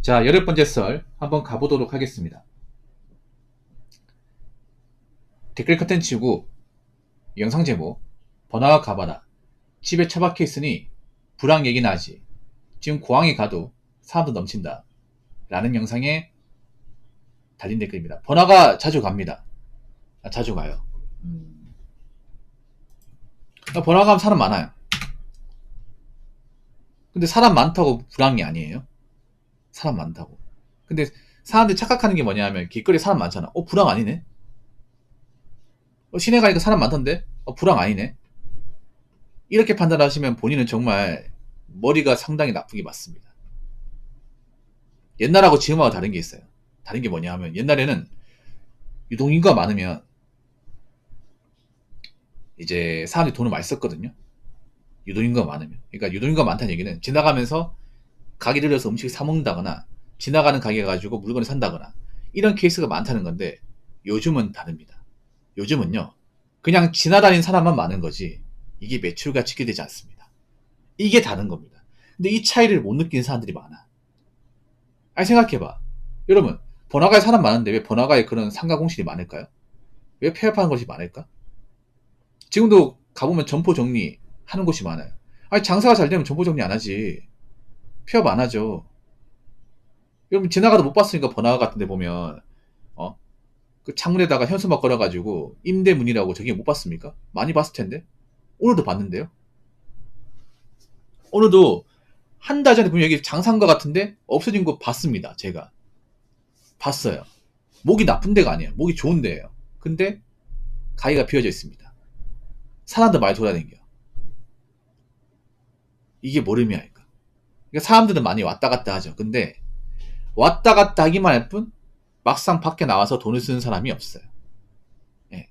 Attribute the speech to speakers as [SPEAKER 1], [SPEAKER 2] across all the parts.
[SPEAKER 1] 자, 10번째 썰 한번 가보도록 하겠습니다. 댓글 컨텐츠고 영상 제목 번화가 가봐라. 집에 처박혀 있으니 불황 얘기나 하지. 지금 고항에 가도 사람도 넘친다. 라는 영상에 달린 댓글입니다. 번화가 자주 갑니다. 자주 가요. 번화가 가면 사람 많아요. 근데 사람 많다고 불황이 아니에요. 사람 많다고. 근데 사람들이 착각하는 게 뭐냐 하면 길거리에 사람 많잖아. 불황 아니네? 시내 가니까 사람 많던데? 불황 아니네? 이렇게 판단하시면 본인은 정말 머리가 상당히 나쁜 게 맞습니다. 옛날하고 지금하고 다른 게 있어요. 다른 게 뭐냐 하면 옛날에는 유동인구가 많으면 이제 사람들이 돈을 많이 썼거든요. 유동인구가 많으면. 그러니까 유동인구가 많다는 얘기는 지나가면서 가게 들려서 음식을 사 먹는다거나 지나가는 가게 가지고 물건을 산다거나 이런 케이스가 많다는 건데 요즘은 다릅니다. 요즘은요. 그냥 지나다니는 사람만 많은 거지 이게 매출과 직결되지 않습니다. 이게 다른 겁니다. 근데 이 차이를 못 느끼는 사람들이 많아. 아니 생각해봐. 여러분 번화가에 사람 많은데 왜 번화가에 그런 상가 공실이 많을까요? 왜 폐업하는 곳이 많을까? 지금도 가보면 점포 정리 하는 곳이 많아요. 아니 장사가 잘 되면 점포 정리 안 하지. 폐업 안 하죠. 여러분 지나가도 못 봤으니까 번화가 같은 데 보면 그 창문에다가 현수막 걸어가지고 임대문이라고 저기 못 봤습니까? 많이 봤을 텐데. 오늘도 봤는데요. 오늘도 한 달 전에 보면 여기 장산가 같은데 없어진 거 봤습니다. 제가 봤어요. 목이 나쁜 데가 아니에요. 목이 좋은 데예요. 근데 가게가 비어져 있습니다. 사람들 많이 돌아다녀요. 이게 뭘 의미할까? 그러니까 사람들은 많이 왔다 갔다 하죠. 근데 왔다 갔다 하기만 할 뿐 막상 밖에 나와서 돈을 쓰는 사람이 없어요. 예.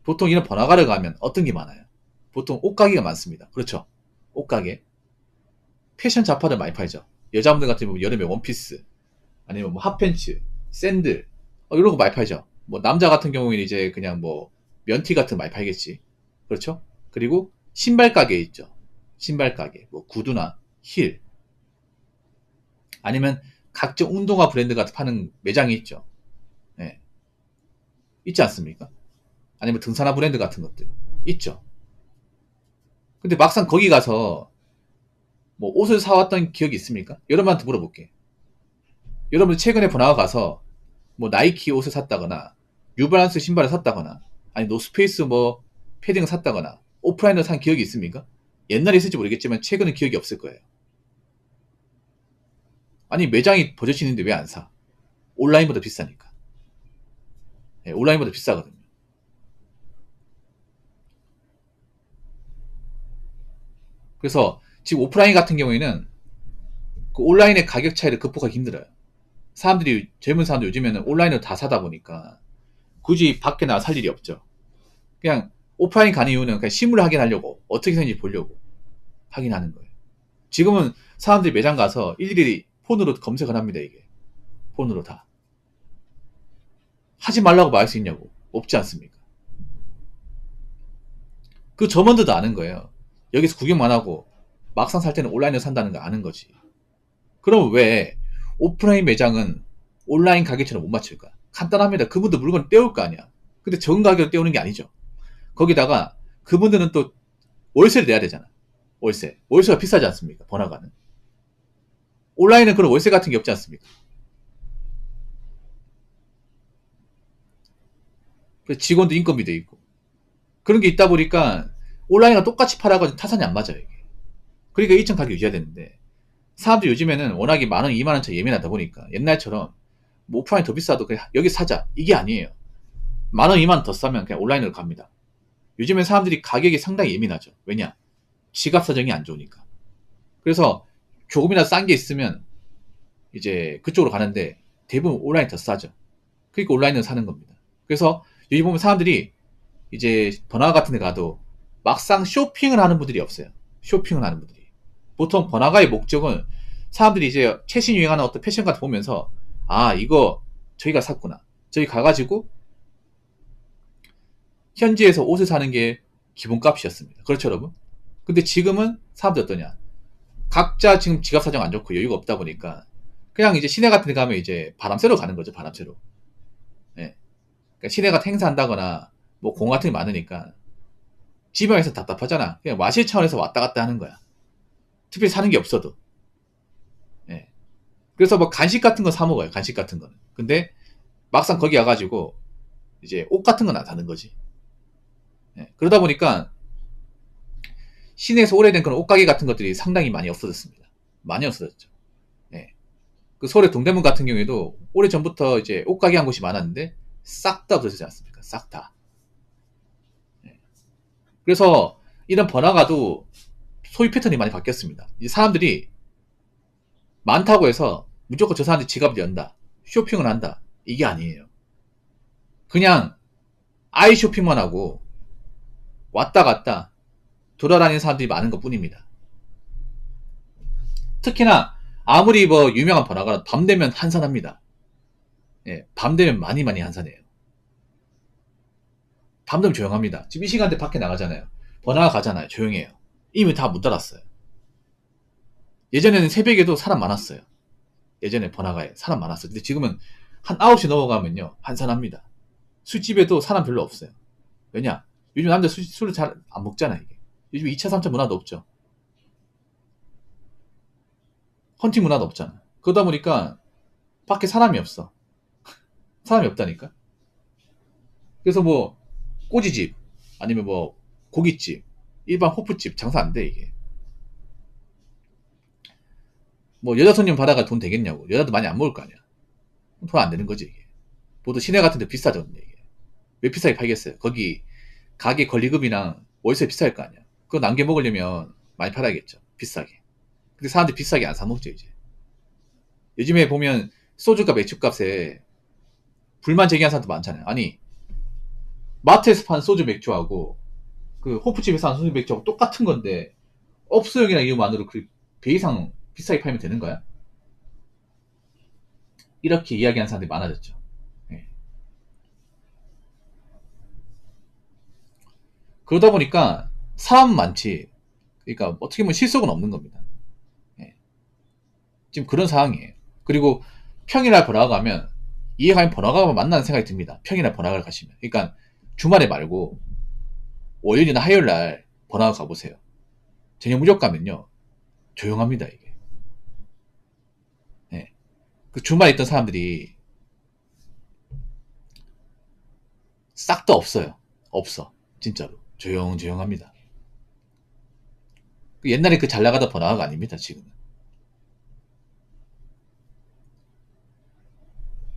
[SPEAKER 1] 보통 이런 번화가를 가면 어떤 게 많아요? 보통 옷가게가 많습니다. 그렇죠? 옷가게. 패션 잡화를 많이 팔죠. 여자분들 같은 경우 여름에 원피스, 아니면 뭐 핫팬츠, 샌들, 이런 거 많이 팔죠. 뭐 남자 같은 경우에는 이제 그냥 뭐 면티 같은 거 많이 팔겠지. 그렇죠? 그리고 신발 가게 있죠. 신발 가게, 뭐 구두나 힐, 아니면 각종 운동화 브랜드 같은 파는 매장이 있죠. 예. 있지 않습니까? 아니면 등산화 브랜드 같은 것들 있죠. 근데 막상 거기 가서 뭐 옷을 사왔던 기억이 있습니까? 여러분한테 물어볼게. 여러분 최근에 번화가 가서 뭐 나이키 옷을 샀다거나 뉴발란스 신발을 샀다거나 아니 노스페이스 뭐 패딩을 샀다거나 오프라인으로 산 기억이 있습니까? 옛날에 있을지 모르겠지만 최근은 기억이 없을 거예요. 아니 매장이 버젓이 있는데 왜 안 사? 온라인보다 비싸니까. 네, 온라인보다 비싸거든요. 그래서 지금 오프라인 같은 경우에는 그 온라인의 가격 차이를 극복하기 힘들어요. 사람들이 젊은 사람들 요즘에는 온라인으로 다 사다 보니까 굳이 밖에 나가 살 일이 없죠. 그냥 오프라인 가는 이유는 그냥 실물을 확인하려고 어떻게 생긴지 보려고 확인하는 거예요. 지금은 사람들이 매장 가서 일일이 폰으로 검색을 합니다. 이게 폰으로 다 하지 말라고 말할 수 있냐고 없지 않습니까? 그 점원들도 아는 거예요. 여기서 구경만 하고 막상 살 때는 온라인으로 산다는 거 아는 거지. 그럼 왜 오프라인 매장은 온라인 가격처럼 못 맞출까? 간단합니다. 그분도 물건을 떼올 거 아니야. 근데 적은 가격을 떼오는 게 아니죠. 거기다가 그분들은 또 월세를 내야 되잖아. 월세. 월세가 비싸지 않습니까? 번화가는. 온라인은 그런 월세 같은 게 없지 않습니까? 그래서 직원도 인건비도 있고. 그런 게 있다 보니까 온라인과 똑같이 팔아가지고 타산이 안 맞아요. 이게. 그러니까 1층 가격 유지해야 되는데 사람들이 요즘에는 워낙에 만원, 2만원 차 예민하다 보니까 옛날처럼 뭐 오프라인 더 비싸도 그냥 여기 사자. 이게 아니에요. 만원, 2만원 더 싸면 그냥 온라인으로 갑니다. 요즘엔 사람들이 가격이 상당히 예민하죠. 왜냐? 지갑 사정이 안 좋으니까. 그래서 조금이라도 싼 게 있으면 이제 그쪽으로 가는데 대부분 온라인 더 싸죠. 그러니까 온라인으로 사는 겁니다. 그래서 여기 보면 사람들이 이제 번화가 같은 데 가도 막상 쇼핑을 하는 분들이 없어요. 쇼핑을 하는 분들이. 보통 번화가의 목적은 사람들이 이제 최신 유행하는 어떤 패션 같은 거 보면서 아 이거 저희가 샀구나. 저희 가가지고 현지에서 옷을 사는 게 기본값이었습니다. 그렇죠 여러분? 근데 지금은 사람들이 어떠냐? 각자 지금 지갑 사정 안 좋고 여유가 없다 보니까 그냥 이제 시내 같은 데 가면 이제 바람 쐬러 가는 거죠, 바람 쐬러. 예. 그러니까 시내 가서 행사한다거나 뭐 공 같은 게 많으니까 지방에서 답답하잖아. 그냥 마실 차원에서 왔다 갔다 하는 거야. 특별히 사는 게 없어도. 예. 그래서 뭐 간식 같은 거 사 먹어요. 간식 같은 거는. 근데 막상 거기 와가지고 이제 옷 같은 건 안 사는 거지. 예. 그러다 보니까 시내에서 오래된 그런 옷가게 같은 것들이 상당히 많이 없어졌습니다. 많이 없어졌죠. 예. 그 서울의 동대문 같은 경우에도 오래전부터 이제 옷가게 한 곳이 많았는데 싹 다 없어지지 않습니까? 싹 다. 예. 그래서 이런 번화가도 소비 패턴이 많이 바뀌었습니다. 이 사람들이 많다고 해서 무조건 저 사람들이 지갑을 연다, 쇼핑을 한다, 이게 아니에요. 그냥 아이 쇼핑만 하고 왔다 갔다 돌아다니는 사람들이 많은 것 뿐입니다. 특히나 아무리 뭐 유명한 번화가는 밤 되면 한산합니다. 예, 밤 되면 많이 한산해요. 밤 되면 조용합니다. 지금 이 시간대 밖에 나가잖아요. 번화가 가잖아요. 조용해요. 이미 다 문 닫았어요. 예전에는 새벽에도 사람 많았어요. 예전에 번화가에 사람 많았어요. 근데 지금은 한 9시 넘어가면요, 한산합니다. 술집에도 사람 별로 없어요. 왜냐? 요즘 남자 술을 잘 안 먹잖아, 이게. 요즘 2차, 3차 문화도 없죠. 헌팅 문화도 없잖아. 그러다 보니까 밖에 사람이 없어. 사람이 없다니까? 그래서 뭐, 꼬지집, 아니면 뭐, 고깃집, 일반 호프집 장사 안 돼, 이게. 뭐, 여자 손님 받아가 돈 되겠냐고. 여자도 많이 안 먹을 거 아니야. 돈 안 되는 거지, 이게. 모두 시내 같은 데 비싸졌네, 이게. 왜 비싸게 팔겠어요? 거기, 가게 권리금이랑 월세 비쌀 거 아니야. 그거 남겨 먹으려면 많이 팔아야겠죠. 비싸게. 근데 사람들이 비싸게 안 사 먹죠, 이제. 요즘에 보면 소주값, 맥주값에 불만 제기한 사람도 많잖아요. 아니, 마트에서 파는 소주 맥주하고 그 호프집에서 파는 소주 맥주하고 똑같은 건데 업소용이라는 이유만으로 그 배 이상 비싸게 팔면 되는 거야? 이렇게 이야기하는 사람들이 많아졌죠. 예. 그러다 보니까 사람 많지. 그러니까 어떻게 보면 실속은 없는 겁니다. 예. 지금 그런 상황이에요. 그리고 평일날 번화가 가면 이해가면 번화가가 만나는 생각이 듭니다. 평일날 번화가를 가시면. 그러니까 주말에 말고 월요일이나 화요일날 번화가 가보세요. 저녁 무렵 가면요, 조용합니다, 이게. 예. 그 주말에 있던 사람들이 싹 다 없어요. 없어. 진짜로. 조용조용합니다. 옛날에 그 잘 나가던 번화가가 아닙니다, 지금은.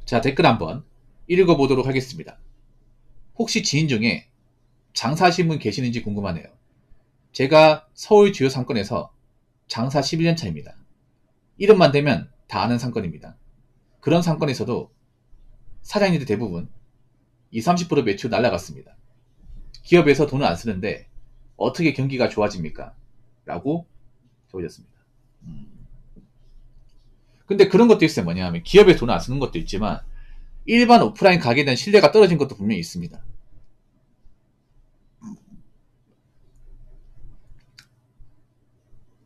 [SPEAKER 1] 자, 댓글 한번 읽어보도록 하겠습니다. 혹시 지인 중에 장사하신 분 계시는지 궁금하네요. 제가 서울 주요 상권에서 장사 11년 차입니다. 이름만 대면 다 아는 상권입니다. 그런 상권에서도 사장님들 대부분 20-30% 매출 날라갔습니다. 기업에서 돈을 안 쓰는데 어떻게 경기가 좋아집니까? 라고 적어졌습니다. 근데 그런 것도 있어요. 뭐냐 하면 기업에 돈을 안 쓰는 것도 있지만 일반 오프라인 가게에 대한 신뢰가 떨어진 것도 분명히 있습니다.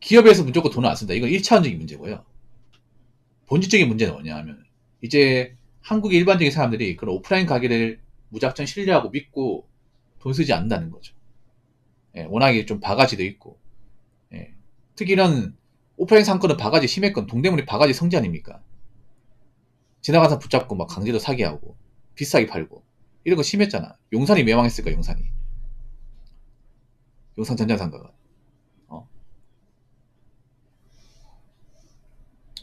[SPEAKER 1] 기업에서 무조건 돈을 안 쓴다. 이건 1차원적인 문제고요. 본질적인 문제는 뭐냐 하면 이제 한국의 일반적인 사람들이 그런 오프라인 가게를 무작정 신뢰하고 믿고 돈 쓰지 않는다는 거죠. 예, 워낙에 좀 바가지도 있고, 예, 특히 이런 오프라인 상권은 바가지 심했건 동대문이 바가지 성지 아닙니까? 지나가는 사람 붙잡고 막 강제로 사기하고 비싸게 팔고 이런 거 심했잖아. 용산이 왜 망했을까? 용산 전자상가가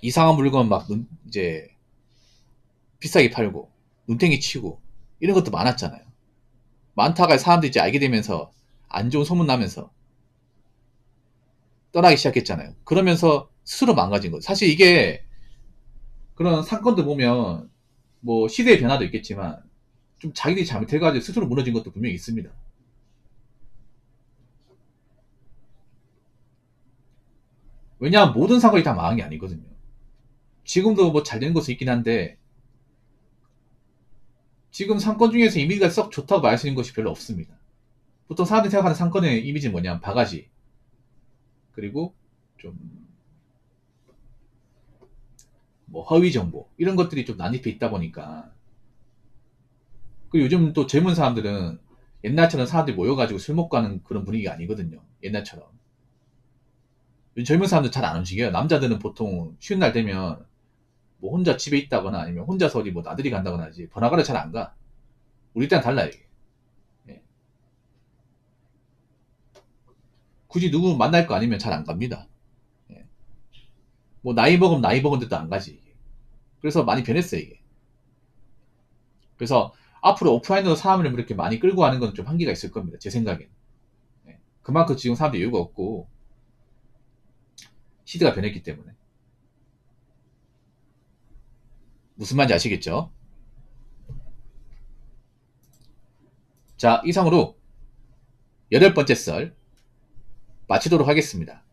[SPEAKER 1] 이상한 물건 막 이제 비싸게 팔고 눈탱이 치고 이런 것도 많았잖아요. 많다가 사람들이 이제 알게 되면서 안 좋은 소문 나면서 떠나기 시작했잖아요. 그러면서 스스로 망가진 거죠. 사실 이게 그런 사건들 보면 뭐 시대의 변화도 있겠지만 좀 자기들이 잘못해가지고 스스로 무너진 것도 분명히 있습니다. 왜냐하면 모든 상권이 다 망한 게 아니거든요. 지금도 뭐 잘 되는 곳이 있긴 한데 지금 상권 중에서 이미지가 썩 좋다고 말할 수 있는 것이 별로 없습니다. 보통 사람들이 생각하는 상권의 이미지는 뭐냐면 바가지, 그리고 좀 뭐 허위 정보 이런 것들이 좀 난입해 있다 보니까 그리고 요즘 또 젊은 사람들은 옛날처럼 사람들이 모여가지고 술 먹고 하는 그런 분위기가 아니거든요. 옛날처럼. 요즘 젊은 사람들 잘 안 움직여요. 남자들은 보통 쉬는 날 되면 뭐 혼자 집에 있다거나 아니면 혼자서 어디 뭐 나들이 간다거나 하지 번화가를 잘 안 가. 우리 때랑 달라요. 이게. 예. 굳이 누구 만날 거 아니면 잘 안 갑니다. 예. 뭐 나이 먹으면 나이 먹은 데도 안 가지. 이게. 그래서 많이 변했어요. 이게. 그래서 앞으로 오프라인으로 사람을 이렇게 많이 끌고 가는 건 좀 한계가 있을 겁니다. 제 생각엔. 예. 그만큼 지금 사람들이 여유가 없고 시대가 변했기 때문에. 무슨 말인지 아시겠죠? 자, 이상으로 8번째 썰 마치도록 하겠습니다.